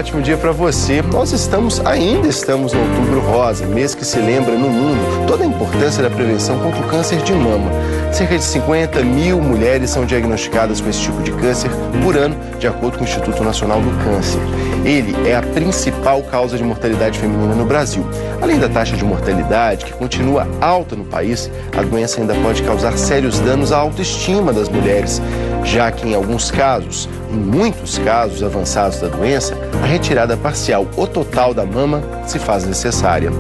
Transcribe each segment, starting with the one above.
ótimo dia para você. Nós ainda estamos no Outubro Rosa, mês que se lembra no mundo toda a importância da prevenção contra o câncer de mama. Cerca de 50 mil mulheres são diagnosticadas com esse tipo de câncer por ano, de acordo com o Instituto Nacional do Câncer. Ele é a principal causa de mortalidade feminina no Brasil. Além da taxa de mortalidade, que continua alta no país, a doença ainda pode causar sérios danos à autoestima das mulheres, já que em alguns casos, em muitos casos avançados da doença, a retirada parcial ou total da mama se faz necessária.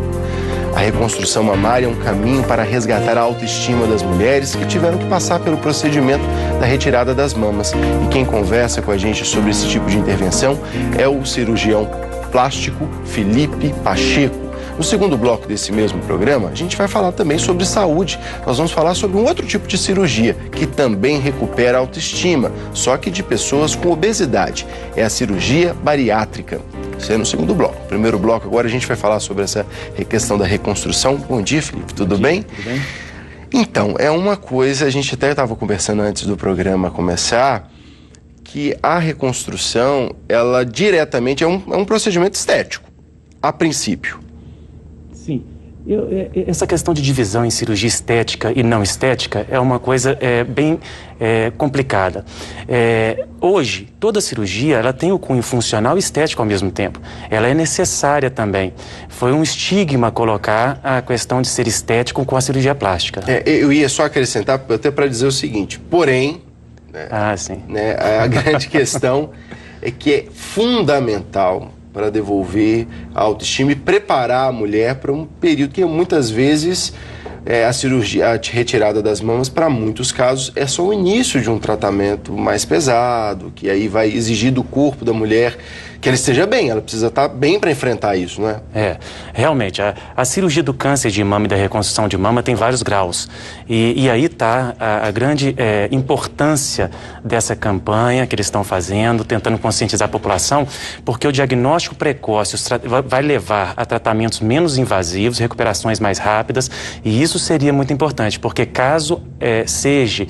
A reconstrução mamária é um caminho para resgatar a autoestima das mulheres que tiveram que passar pelo procedimento da retirada das mamas. E quem conversa com a gente sobre esse tipo de intervenção é o cirurgião plástico Felipe Pacheco. No segundo bloco desse mesmo programa, a gente vai falar também sobre saúde. Nós vamos falar sobre um outro tipo de cirurgia que também recupera a autoestima, só que de pessoas com obesidade. É a cirurgia bariátrica. Isso é no segundo bloco. No primeiro bloco, agora a gente vai falar sobre essa questão da reconstrução. Bom dia, Felipe. Tudo bem? Tudo bem. Então, é uma coisa, a gente até estava conversando antes do programa começar, que a reconstrução, ela diretamente é um procedimento estético, a princípio. Sim. Essa questão de divisão em cirurgia estética e não estética é uma coisa bem complicada. Hoje, toda cirurgia ela tem o cunho funcional e estético ao mesmo tempo. Ela é necessária também. Foi um estigma colocar a questão de ser estético com a cirurgia plástica. Eu ia só acrescentar, até para dizer o seguinte, porém, a grande questão é que é fundamental para devolver a autoestima e preparar a mulher para um período que muitas vezes a cirurgia, a retirada das mamas, para muitos casos, é só o início de um tratamento mais pesado, que aí vai exigir do corpo da mulher que ela esteja bem, ela precisa estar bem para enfrentar isso, não é? Realmente, a cirurgia do câncer de mama e da reconstrução de mama tem vários graus. E aí está a grande importância dessa campanha que eles estão fazendo, tentando conscientizar a população, porque o diagnóstico precoce vai levar a tratamentos menos invasivos, recuperações mais rápidas, e isso seria muito importante, porque caso seja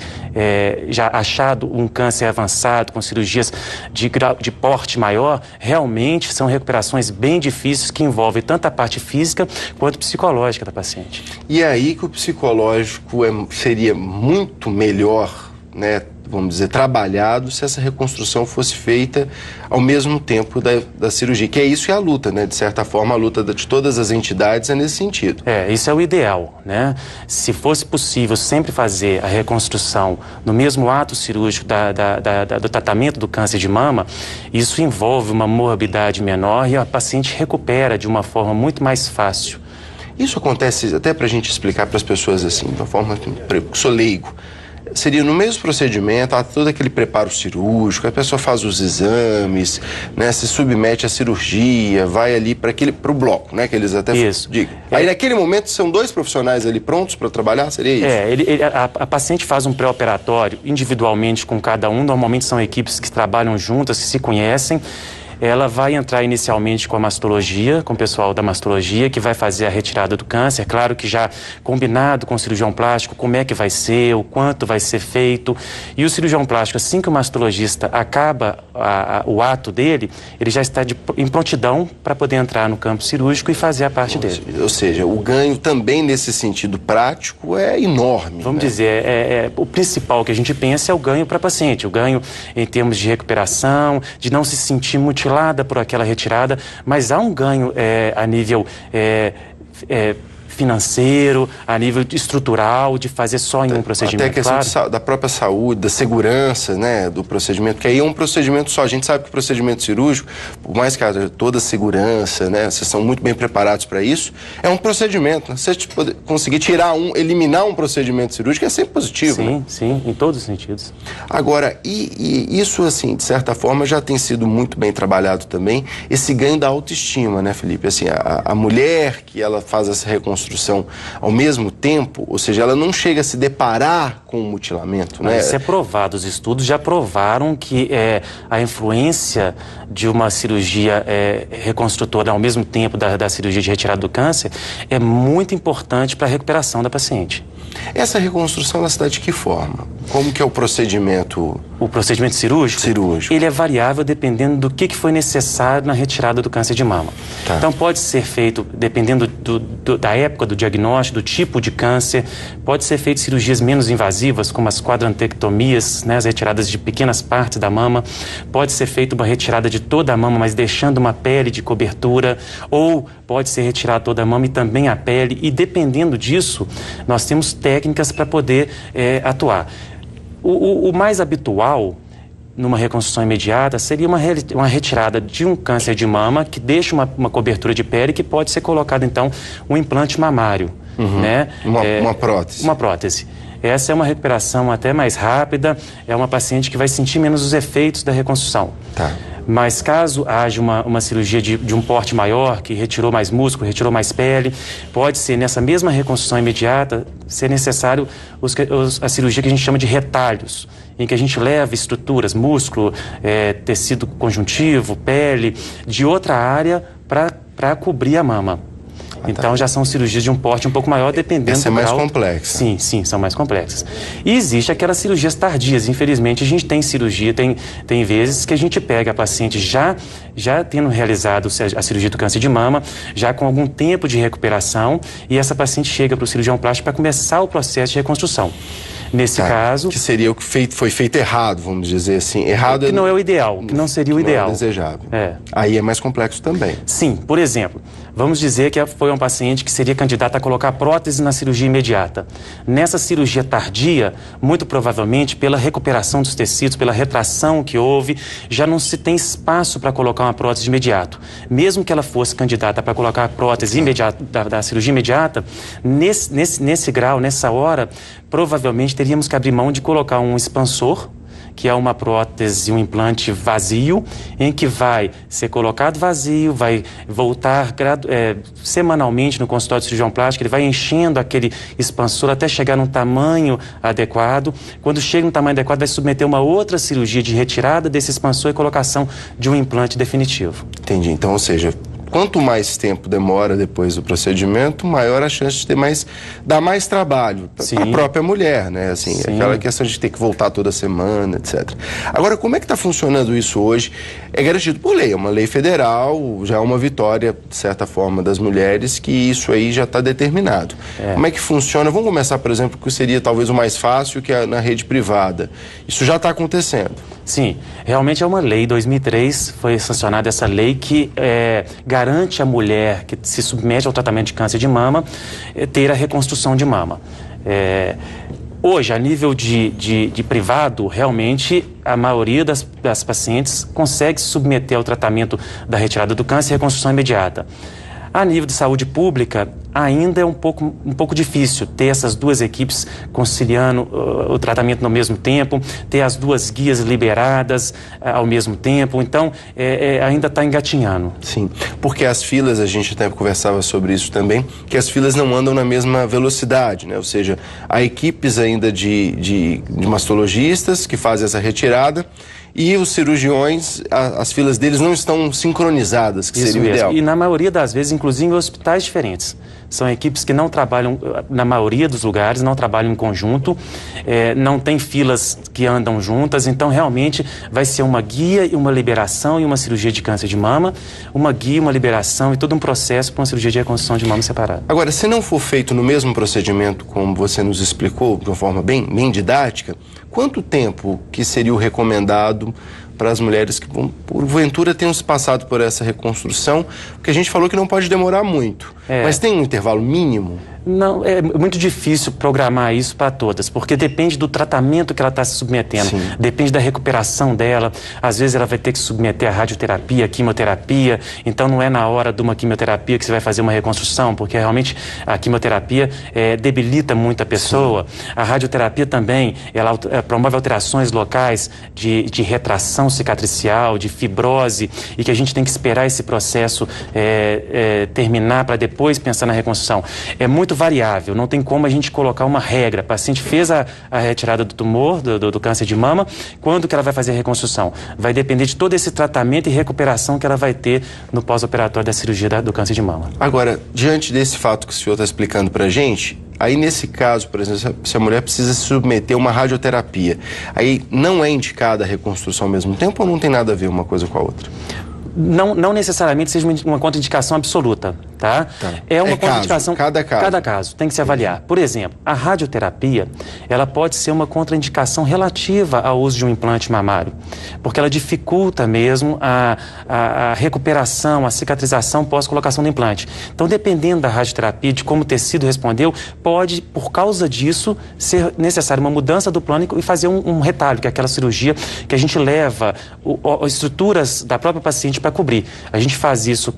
já achado um câncer avançado, com cirurgias de porte maior, realmente são recuperações bem difíceis que envolvem tanto a parte física quanto psicológica da paciente. E aí que o psicológico seria muito melhor, né, vamos dizer, trabalhado se essa reconstrução fosse feita ao mesmo tempo da cirurgia, que é isso, é a luta, né? De certa forma, a luta de todas as entidades é nesse sentido. Isso é o ideal, né? Se fosse possível sempre fazer a reconstrução no mesmo ato cirúrgico do tratamento do câncer de mama, isso envolve uma morbidade menor e a paciente recupera de uma forma muito mais fácil. Isso acontece, até para a gente explicar para as pessoas assim, de uma forma que eu sou leigo, seria no mesmo procedimento, há todo aquele preparo cirúrgico, a pessoa faz os exames, né, se submete à cirurgia, vai ali para o bloco, né, que eles até digam. Aí naquele momento são dois profissionais ali prontos para trabalhar, seria isso? A paciente faz um pré-operatório individualmente com cada um, normalmente são equipes que trabalham juntas, que se conhecem. Ela vai entrar inicialmente com a mastologia, com o pessoal da mastologia, que vai fazer a retirada do câncer. Claro que já combinado com o cirurgião plástico, como é que vai ser, o quanto vai ser feito. E o cirurgião plástico, assim que o mastologista acaba o ato dele, ele já está em prontidão para poder entrar no campo cirúrgico e fazer a parte dele. Ou seja, o ganho também nesse sentido prático é enorme. Vamos dizer, o principal que a gente pensa é o ganho para a paciente. O ganho em termos de recuperação, de não se sentir mutilada por aquela retirada, mas há um ganho a nível financeiro, a nível estrutural, de fazer só em um procedimento. Até a questão da própria saúde, da segurança, né, do procedimento, que aí é um procedimento só. A gente sabe que o procedimento cirúrgico, por mais que haja toda a segurança, né, vocês são muito bem preparados para isso, é um procedimento. Né? Se você conseguir eliminar um procedimento cirúrgico, é sempre positivo. Sim, né? Sim, em todos os sentidos. Agora, e isso, assim, de certa forma, já tem sido muito bem trabalhado também, esse ganho da autoestima, né, Felipe? Assim, a mulher que ela faz essa reconstrução ao mesmo tempo, ou seja, ela não chega a se deparar com o mutilamento, né? Isso é provado, os estudos já provaram que a influência de uma cirurgia reconstrutora ao mesmo tempo da cirurgia de retirada do câncer é muito importante para a recuperação da paciente. Essa reconstrução ela se dá de que forma? Como que é o procedimento? O procedimento cirúrgico? Cirúrgico. Ele é variável dependendo do que foi necessário na retirada do câncer de mama. Tá. Então pode ser feito, dependendo da época do diagnóstico, do tipo de câncer, pode ser feito cirurgias menos invasivas, como as quadrantectomias, né, as retiradas de pequenas partes da mama. Pode ser feita uma retirada de toda a mama, mas deixando uma pele de cobertura, ou pode ser retirada toda a mama e também a pele, e dependendo disso, nós temos técnicas para poder atuar. O mais habitual numa reconstrução imediata seria uma retirada de um câncer de mama que deixa uma cobertura de pele que pode ser colocado então um implante mamário, né? Uma prótese. Uma prótese. Essa é uma recuperação até mais rápida, é uma paciente que vai sentir menos os efeitos da reconstrução. Tá. Mas caso haja uma cirurgia de um porte maior, que retirou mais músculo, retirou mais pele, pode ser nessa mesma reconstrução imediata ser necessário a cirurgia que a gente chama de retalhos, em que a gente leva estruturas, músculo, tecido conjuntivo, pele, de outra área para cobrir a mama. Então já são cirurgias de um porte um pouco maior, dependendo do grau. Essa é mais complexa. Sim, são mais complexas. E existe aquelas cirurgias tardias. Infelizmente, a gente tem cirurgia, tem vezes que a gente pega a paciente já tendo realizado a cirurgia do câncer de mama, já com algum tempo de recuperação, e essa paciente chega para o cirurgião plástico para começar o processo de reconstrução. Nesse caso... Que seria o que foi feito errado, vamos dizer assim. Errado... Que não é o ideal, que não seria o ideal. Não é desejável. Aí é mais complexo também. Sim, por exemplo, vamos dizer que foi um paciente que seria candidata a colocar prótese na cirurgia imediata. Nessa cirurgia tardia, muito provavelmente, pela recuperação dos tecidos, pela retração que houve, já não se tem espaço para colocar uma prótese de imediato. Mesmo que ela fosse candidata para colocar a prótese imediata, da cirurgia imediata, nesse grau, nessa hora, provavelmente teríamos que abrir mão de colocar um expansor, que é uma prótese, um implante vazio, em que vai ser colocado vazio, vai voltar semanalmente no consultório de cirurgião plástico, ele vai enchendo aquele expansor até chegar num tamanho adequado. Quando chega no tamanho adequado, vai submeter uma outra cirurgia de retirada desse expansor e colocação de um implante definitivo. Entendi. Então, ou seja, quanto mais tempo demora depois do procedimento, maior a chance de dar mais trabalho para a própria mulher, né? Assim, aquela questão de ter que voltar toda semana, etc. Agora, como é que está funcionando isso hoje? É garantido por lei, é uma lei federal, já é uma vitória, de certa forma, das mulheres, que isso aí já está determinado. Como é que funciona? Vamos começar, por exemplo, que seria talvez o mais fácil, que é na rede privada. Isso já está acontecendo. Sim, realmente é uma lei. Em 2003 foi sancionada essa lei que garante à mulher que se submete ao tratamento de câncer de mama ter a reconstrução de mama. Hoje, a nível de privado, realmente a maioria das pacientes consegue se submeter ao tratamento da retirada do câncer e reconstrução imediata. A nível de saúde pública, ainda é um pouco difícil ter essas duas equipes conciliando o tratamento no mesmo tempo, ter as duas guias liberadas ao mesmo tempo. Então, ainda está engatinhando. Sim, porque as filas, a gente até conversava sobre isso também, que as filas não andam na mesma velocidade, né? Ou seja, há equipes ainda de mastologistas que fazem essa retirada, e os cirurgiões, as filas deles não estão sincronizadas, que seria o ideal. E na maioria das vezes, inclusive em hospitais diferentes. São equipes que não trabalham, na maioria dos lugares, não trabalham em conjunto, não tem filas que andam juntas, então realmente vai ser uma guia e uma liberação e uma cirurgia de câncer de mama, uma guia, uma liberação e todo um processo para uma cirurgia de reconstrução de mama separada. Agora, se não for feito no mesmo procedimento, como você nos explicou, de uma forma bem didática, quanto tempo que seria o recomendado para as mulheres que, porventura, tenham se passado por essa reconstrução? Porque a gente falou que não pode demorar muito, mas tem um intervalo mínimo? Não, é muito difícil programar isso para todas, porque depende do tratamento que ela está se submetendo, depende da recuperação dela. Às vezes ela vai ter que se submeter à radioterapia, à quimioterapia, então não é na hora de uma quimioterapia que você vai fazer uma reconstrução, porque realmente a quimioterapia debilita muito a pessoa. A radioterapia também, ela promove alterações locais de retração cicatricial, de fibrose, e que a gente tem que esperar esse processo terminar para depois pensar na reconstrução. É muito variável, não tem como a gente colocar uma regra. A paciente fez a retirada do tumor, do câncer de mama, quando que ela vai fazer a reconstrução? Vai depender de todo esse tratamento e recuperação que ela vai ter no pós-operatório da cirurgia do câncer de mama. Agora, diante desse fato que o senhor está explicando para a gente, Aí, nesse caso, por exemplo, se a mulher precisa se submeter a uma radioterapia, aí não é indicada a reconstrução ao mesmo tempo ou não tem nada a ver uma coisa com a outra? Não necessariamente seja uma contraindicação absoluta, tá? É uma contraindicação... Cada caso tem que se avaliar. Por exemplo, a radioterapia, ela pode ser uma contraindicação relativa ao uso de um implante mamário, porque ela dificulta mesmo a recuperação, a cicatrização pós-colocação do implante. Então, dependendo da radioterapia, de como o tecido respondeu, pode, por causa disso, ser necessária uma mudança do plano e fazer um retalho, que é aquela cirurgia que a gente leva estruturas da própria paciente para cobrir. A gente faz isso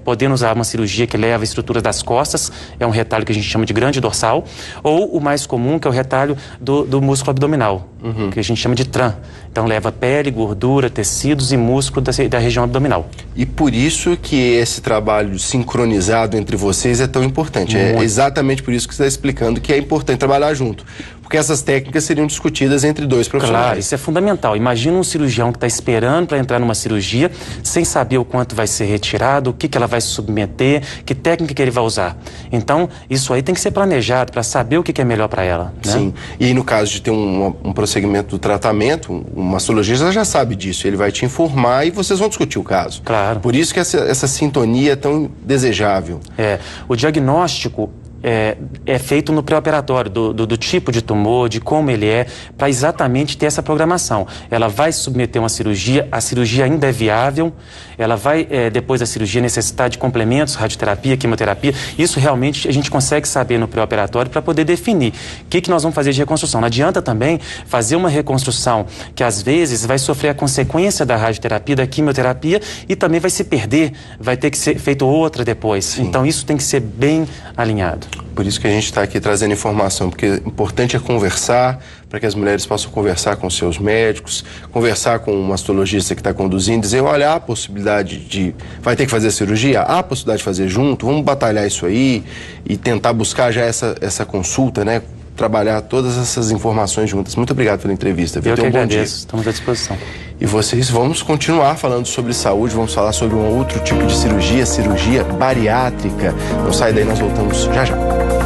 podendo usar uma cirurgia que leva a estrutura das costas, é um retalho que a gente chama de grande dorsal, ou o mais comum, que é o retalho do músculo abdominal, que a gente chama de TRAN. Então leva pele, gordura, tecidos e músculo da região abdominal. E por isso que esse trabalho sincronizado entre vocês é tão importante. É exatamente por isso que você está explicando que é importante trabalhar junto. Porque essas técnicas seriam discutidas entre dois profissionais. Claro, isso é fundamental. Imagina um cirurgião que está esperando para entrar numa cirurgia, sem saber o quanto vai ser retirado, o que ela vai se submeter, que técnica que ele vai usar. Então, isso aí tem que ser planejado para saber o que é melhor para ela. Né? Sim. E aí, no caso de ter um prosseguimento do tratamento, um mastologista já sabe disso. Ele vai te informar e vocês vão discutir o caso. Claro. Por isso que essa sintonia é tão desejável. O diagnóstico é feito no pré-operatório, do tipo de tumor, de como ele é, para exatamente ter essa programação. Ela vai submeter uma cirurgia, a cirurgia ainda é viável, ela vai, depois da cirurgia, necessitar de complementos, radioterapia, quimioterapia. Isso realmente a gente consegue saber no pré-operatório para poder definir o que nós vamos fazer de reconstrução. Não adianta também fazer uma reconstrução que às vezes vai sofrer a consequência da radioterapia, da quimioterapia e também vai se perder, vai ter que ser feito outra depois. Sim. Então isso tem que ser bem alinhado. Por isso que a gente está aqui trazendo informação, porque o importante é conversar, para que as mulheres possam conversar com seus médicos, conversar com o mastologista que está conduzindo, dizer, olha, há a possibilidade de... vai ter que fazer a cirurgia? Há a possibilidade de fazer junto? Vamos batalhar isso aí e tentar buscar já essa consulta, né? Trabalhar todas essas informações juntas. Muito obrigado pela entrevista. Eu que agradeço. Estamos à disposição. E vocês, vamos continuar falando sobre saúde, vamos falar sobre um outro tipo de cirurgia, cirurgia bariátrica. Não sai daí, nós voltamos já já.